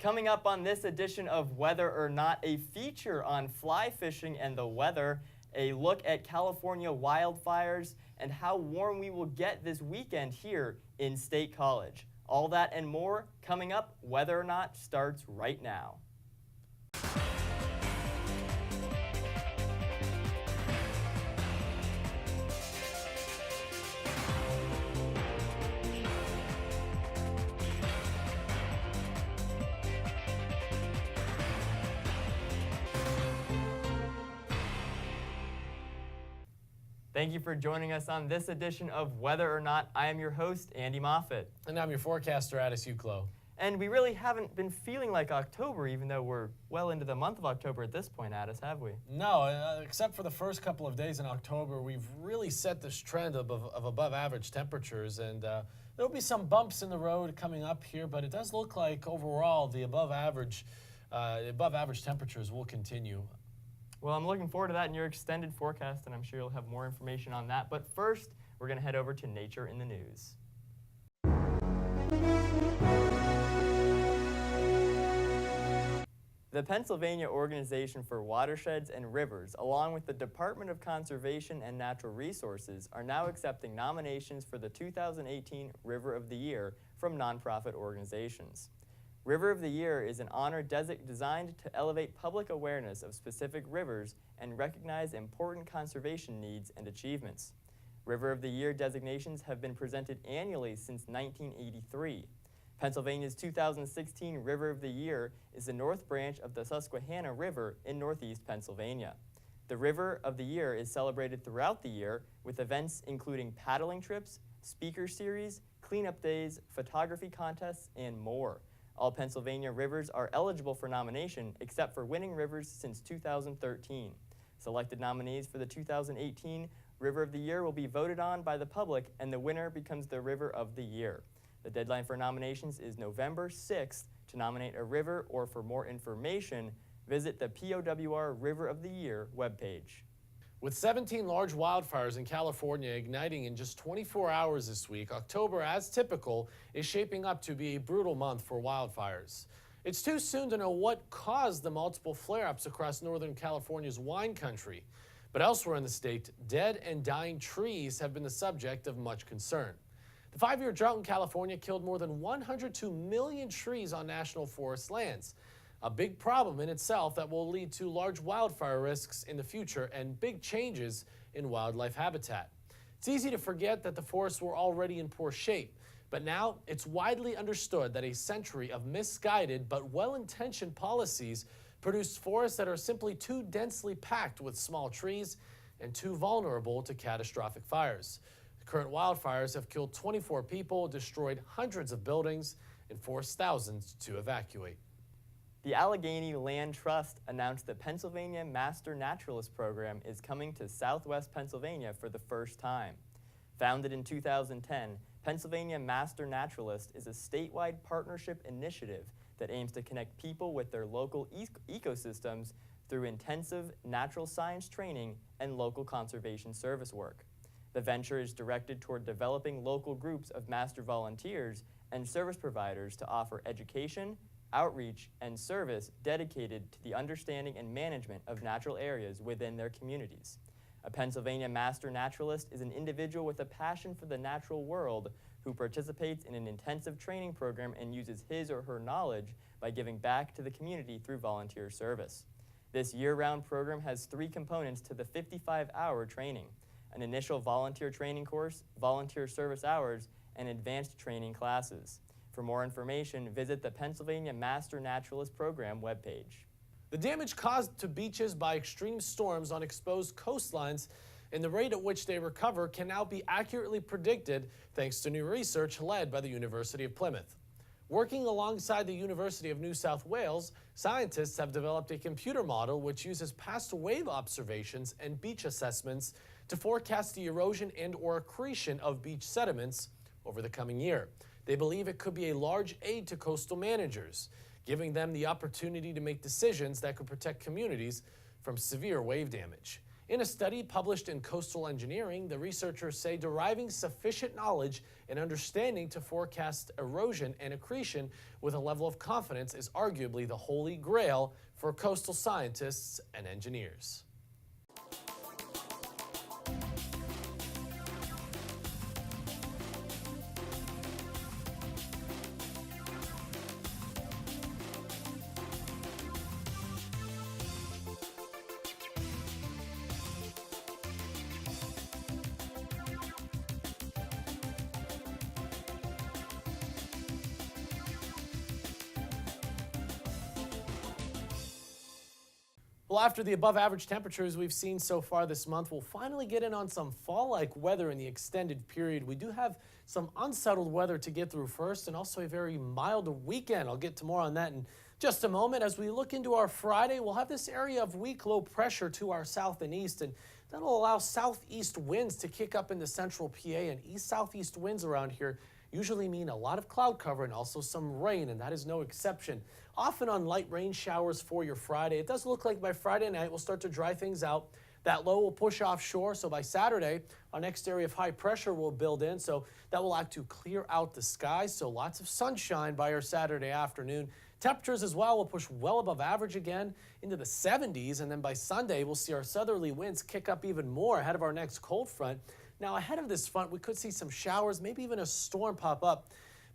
Coming up on this edition of Whether or Not, a feature on fly fishing and the weather, a look at California wildfires, and how warm we will get this weekend here in State College. All that and more coming up. Whether or Not starts right now. Thank you for joining us on this edition of Whether or Not. I am your host, Andy Moffitt. And I'm your forecaster, Juklo. And we really haven't been feeling like October, even though we're well into the month of October at this point, Addis, have we? No, except for the first couple of days in October, we've really set this trend of above average temperatures, and there'll be some bumps in the road coming up here, but it does look like overall the above average temperatures will continue. Well, I'm looking forward to that in your extended forecast, and I'm sure you'll have more information on that. But first, we're going to head over to Nature in the News. The Pennsylvania Organization for Watersheds and Rivers, along with the Department of Conservation and Natural Resources, are now accepting nominations for the 2018 River of the Year from nonprofit organizations. River of the Year is an honor designed to elevate public awareness of specific rivers and recognize important conservation needs and achievements. River of the Year designations have been presented annually since 1983. Pennsylvania's 2016 River of the Year is the North Branch of the Susquehanna River in northeast Pennsylvania. The River of the Year is celebrated throughout the year with events including paddling trips, speaker series, cleanup days, photography contests, and more. All Pennsylvania rivers are eligible for nomination except for winning rivers since 2013. Selected nominees for the 2018 River of the Year will be voted on by the public, and the winner becomes the River of the Year. The deadline for nominations is November 6th. To nominate a river or for more information, visit the POWR River of the Year webpage. With 17 large wildfires in California igniting in just 24 hours this week, October, as typical, is shaping up to be a brutal month for wildfires. It's too soon to know what caused the multiple flare-ups across Northern California's wine country. But elsewhere in the state, dead and dying trees have been the subject of much concern. The 5-year drought in California killed more than 102 million trees on national forest lands. A big problem in itself that will lead to large wildfire risks in the future and big changes in wildlife habitat. It's easy to forget that the forests were already in poor shape, but now it's widely understood that a century of misguided but well-intentioned policies produced forests that are simply too densely packed with small trees and too vulnerable to catastrophic fires. The current wildfires have killed 24 people, destroyed hundreds of buildings, and forced thousands to evacuate. The Allegheny Land Trust announced the Pennsylvania Master Naturalist Program is coming to Southwest Pennsylvania for the first time. Founded in 2010, Pennsylvania Master Naturalist is a statewide partnership initiative that aims to connect people with their local ecosystems through intensive natural science training and local conservation service work. The venture is directed toward developing local groups of master volunteers and service providers to offer education, outreach, and service dedicated to the understanding and management of natural areas within their communities. A Pennsylvania Master Naturalist is an individual with a passion for the natural world who participates in an intensive training program and uses his or her knowledge by giving back to the community through volunteer service. This year-round program has 3 components to the 55-hour training: an initial volunteer training course, volunteer service hours, and advanced training classes. For more information, visit the Pennsylvania Master Naturalist Program webpage. The damage caused to beaches by extreme storms on exposed coastlines and the rate at which they recover can now be accurately predicted thanks to new research led by the University of Plymouth. Working alongside the University of New South Wales, scientists have developed a computer model which uses past wave observations and beach assessments to forecast the erosion and/or accretion of beach sediments over the coming year. They believe it could be a large aid to coastal managers, giving them the opportunity to make decisions that could protect communities from severe wave damage. In a study published in Coastal Engineering, the researchers say deriving sufficient knowledge and understanding to forecast erosion and accretion with a level of confidence is arguably the holy grail for coastal scientists and engineers. Well, after the above average temperatures we've seen so far this month, we'll finally get in on some fall-like weather in the extended period. We do have some unsettled weather to get through first, and also a very mild weekend. I'll get to more on that in just a moment. As we look into our Friday, we'll have this area of weak low pressure to our south and east, and that'll allow southeast winds to kick up into central PA, and east-southeast winds around here usually mean a lot of cloud cover and also some rain, and that is no exception. Often on light rain showers for your Friday. It does look like by Friday night we'll start to dry things out. That low will push offshore, so by Saturday, our next area of high pressure will build in, so that will act to clear out the skies, so lots of sunshine by our Saturday afternoon. Temperatures as well will push well above average again into the 70s, and then by Sunday, we'll see our southerly winds kick up even more ahead of our next cold front. Now, ahead of this front, we could see some showers, maybe even a storm pop up,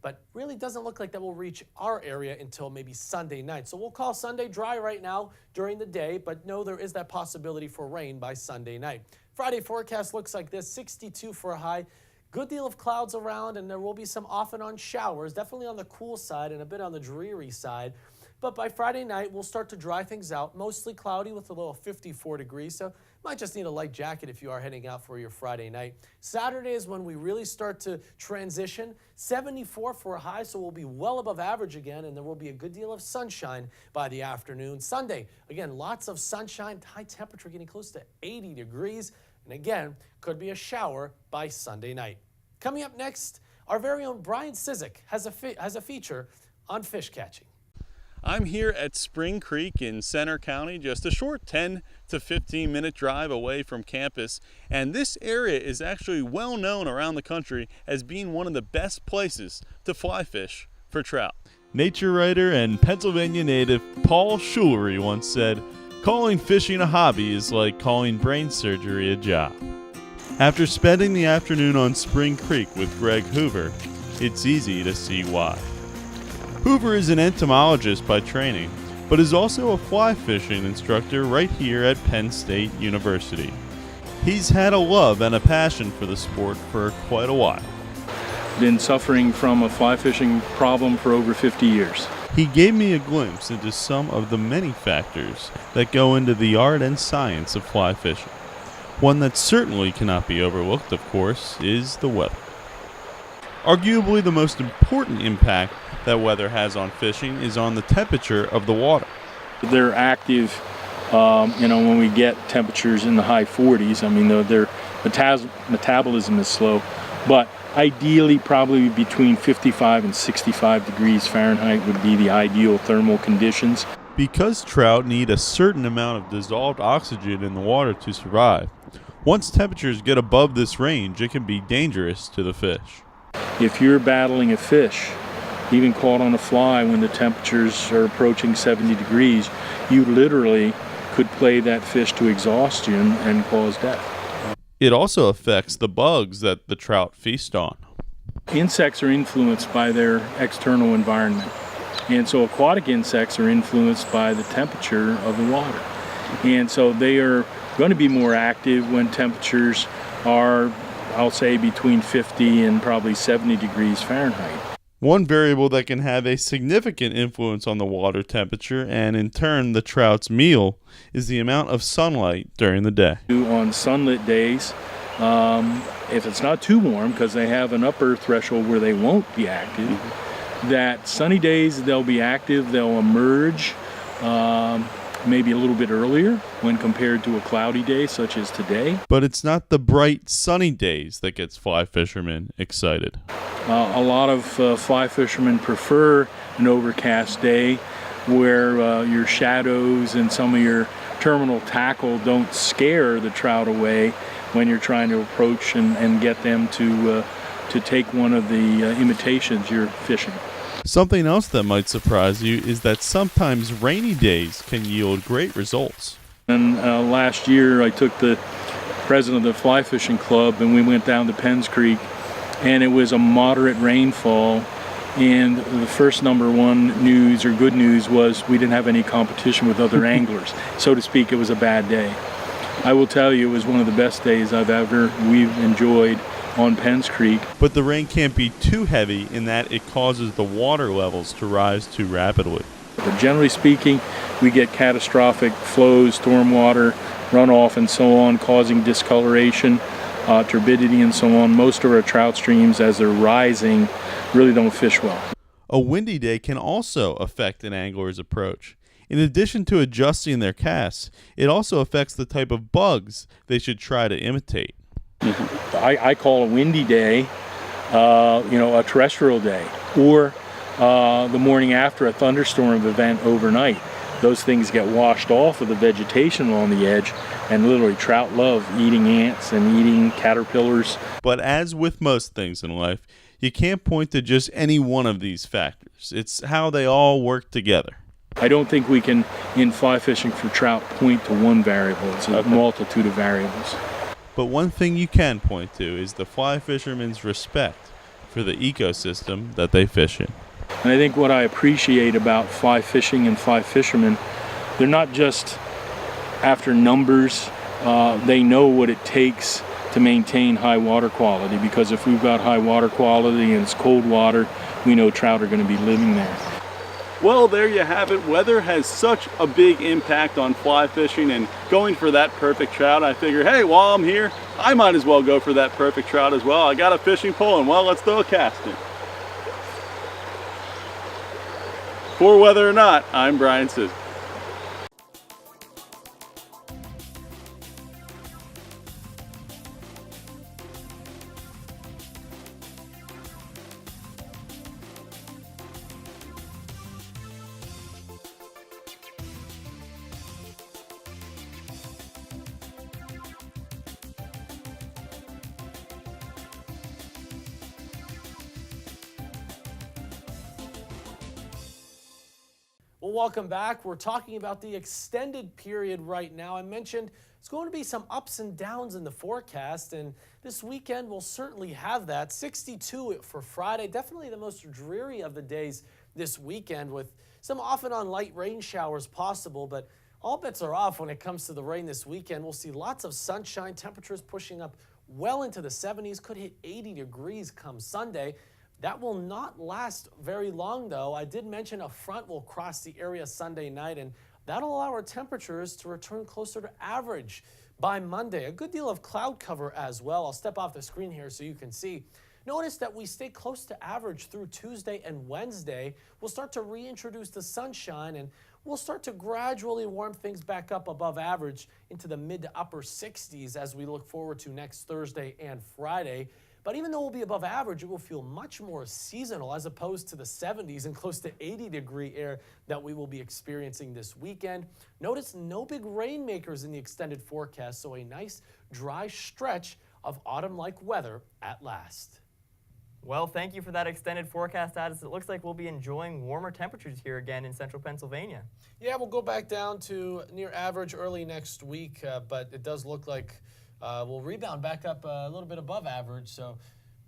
but really doesn't look like that will reach our area until maybe Sunday night. So we'll call Sunday dry right now during the day, but no, there is that possibility for rain by Sunday night. Friday forecast looks like this: 62 for a high. Good deal of clouds around, and there will be some off and on showers, definitely on the cool side and a bit on the dreary side. But by Friday night, we'll start to dry things out, mostly cloudy with a low of 54 degrees, so might just need a light jacket if you are heading out for your Friday night. Saturday is when we really start to transition. 74 for a high, so we'll be well above average again, and there will be a good deal of sunshine by the afternoon. Sunday, again, lots of sunshine, high temperature getting close to 80 degrees, and again, could be a shower by Sunday night. Coming up next, our very own Brian Cizek has a feature on fish catching. I'm here at Spring Creek in Center County, just a short 10 to 15 minute drive away from campus, and this area is actually well known around the country as being one of the best places to fly fish for trout. Nature writer and Pennsylvania native Paul Schullery once said, "Calling fishing a hobby is like calling brain surgery a job." After spending the afternoon on Spring Creek with Greg Hoover, it's easy to see why. Hoover is an entomologist by training, but is also a fly fishing instructor right here at Penn State University. He's had a love and a passion for the sport for quite a while. Been suffering from a fly fishing problem for over 50 years. He gave me a glimpse into some of the many factors that go into the art and science of fly fishing. One that certainly cannot be overlooked, of course, is the weather. Arguably the most important impact that weather has on fishing is on the temperature of the water. They're active, when we get temperatures in the high 40s. I mean, their metabolism is slow, but ideally probably between 55 and 65 degrees Fahrenheit would be the ideal thermal conditions. Because trout need a certain amount of dissolved oxygen in the water to survive, once temperatures get above this range, it can be dangerous to the fish. If you're battling a fish, even caught on a fly when the temperatures are approaching 70 degrees, you literally could play that fish to exhaustion and cause death. It also affects the bugs that the trout feast on. Insects are influenced by their external environment, and so aquatic insects are influenced by the temperature of the water. And so they are going to be more active when temperatures are, I'll say, between 50 and probably 70 degrees Fahrenheit. One variable that can have a significant influence on the water temperature and in turn the trout's meal is the amount of sunlight during the day. On sunlit days, if it's not too warm, because they have an upper threshold where they won't be active, that sunny days they'll be active, they'll emerge maybe a little bit earlier when compared to a cloudy day such as today. But it's not the bright sunny days that gets fly fishermen excited. A lot of fly fishermen prefer an overcast day where your shadows and some of your terminal tackle don't scare the trout away when you're trying to approach and get them to take one of the imitations you're fishing. Something else that might surprise you is that sometimes rainy days can yield great results. And last year I took the president of the fly fishing club and we went down to Penns Creek, and it was a moderate rainfall, and the first number one news or good news was we didn't have any competition with other anglers. So to speak, it was a bad day. I will tell you, it was one of the best days we've enjoyed on Penns Creek. But the rain can't be too heavy in that it causes the water levels to rise too rapidly. But generally speaking, we get catastrophic flows, stormwater, runoff, and so on, causing discoloration, turbidity, and so on. Most of our trout streams, as they're rising, really don't fish well. A windy day can also affect an angler's approach. In addition to adjusting their casts, it also affects the type of bugs they should try to imitate. I call a windy day, a terrestrial day, or the morning after a thunderstorm event overnight. Those things get washed off of the vegetation along the edge, and literally trout love eating ants and eating caterpillars. But as with most things in life, you can't point to just any one of these factors. It's how they all work together. I don't think we can, in fly fishing for trout, point to one variable. It's a multitude of variables. But one thing you can point to is the fly fisherman's respect for the ecosystem that they fish in. And I think what I appreciate about fly fishing and fly fishermen, they're not just after numbers. They know what it takes to maintain high water quality, because if we've got high water quality and it's cold water, we know trout are going to be living there. Well, there you have it. Weather has such a big impact on fly fishing, and going for that perfect trout, I figured, hey, while I'm here, I might as well go for that perfect trout as well. I got a fishing pole, and well, let's throw a cast in. For Weather or Not, I'm Brian Cizek. Well, welcome back. We're talking about the extended period right now. I mentioned it's going to be some ups and downs in the forecast, and this weekend we'll certainly have that. 62 for Friday, definitely the most dreary of the days this weekend, with some off and on light rain showers possible, but all bets are off when it comes to the rain this weekend. We'll see lots of sunshine, temperatures pushing up well into the 70s, could hit 80 degrees come Sunday. That will not last very long, though. I did mention a front will cross the area Sunday night, and that'll allow our temperatures to return closer to average by Monday. A good deal of cloud cover as well. I'll step off the screen here so you can see. Notice that we stay close to average through Tuesday and Wednesday. We'll start to reintroduce the sunshine, and we'll start to gradually warm things back up above average into the mid to upper 60s as we look forward to next Thursday and Friday. But even though we'll be above average, it will feel much more seasonal as opposed to the 70s and close to 80-degree air that we will be experiencing this weekend. Notice no big rainmakers in the extended forecast, so a nice dry stretch of autumn-like weather at last. Well, thank you for that extended forecast, as it looks like we'll be enjoying warmer temperatures here again in central Pennsylvania. Yeah, we'll go back down to near average early next week, but it does look like we'll rebound back up a little bit above average, so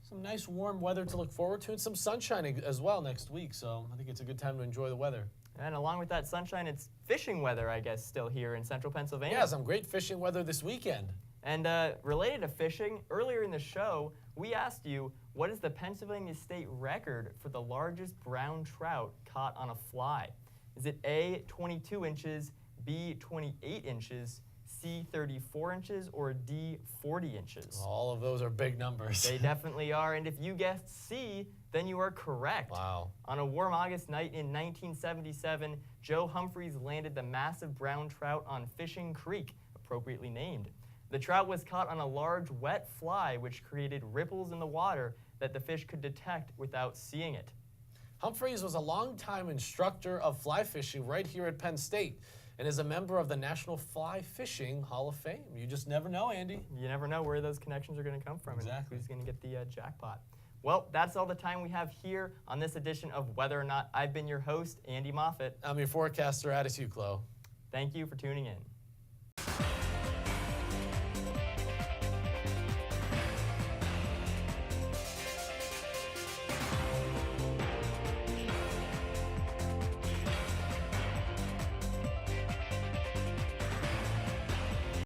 some nice warm weather to look forward to, and some sunshine as well next week, so I think it's a good time to enjoy the weather. And along with that sunshine, it's fishing weather, I guess, still here in central Pennsylvania. Yeah, some great fishing weather this weekend. And related to fishing, earlier in the show, we asked you, what is the Pennsylvania state record for the largest brown trout caught on a fly? Is it A, 22 inches, B, 28 inches, C, 34 inches, or D, 40 inches? All of those are big numbers. They definitely are, and if you guessed C, then you are correct. Wow. On a warm August night in 1977, Joe Humphreys landed the massive brown trout on Fishing Creek, appropriately named. The trout was caught on a large wet fly, which created ripples in the water that the fish could detect without seeing it. Humphreys was a longtime instructor of fly fishing right here at Penn State. and is a member of the National Fly Fishing Hall of Fame. You just never know, Andy. You never know where those connections are going to come from Exactly. and who's going to get the jackpot. Well, that's all the time we have here on this edition of Whether or Not. I've been your host, Andy Moffitt. I'm your forecaster, Juklo. Thank you for tuning in.